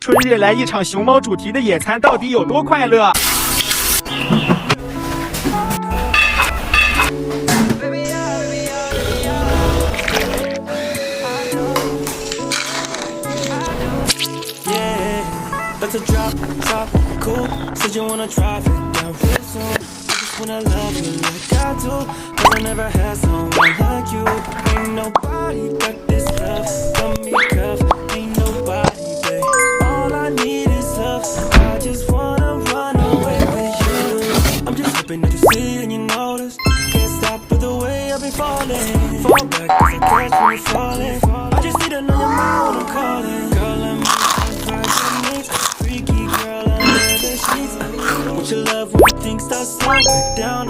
春日来一场熊猫主题的野餐到底有多快乐？ That's a drop top cool. Said you wanna drive it down real soon. I just wanna love you like I do. Cause I never had someone like you. Ain't nobody got this love. Got me cuffed. Ain't nobody, babe. All I need is love. I just wanna run away with you. I'm just hoping that you see and you notice. Can't stop with the way I've been falling. Fall back cause I catch when you're falling. I just need to know your mind when I'm calling. Girl, I'm freaky girl under the sheets. Won't you love when things start slowing down?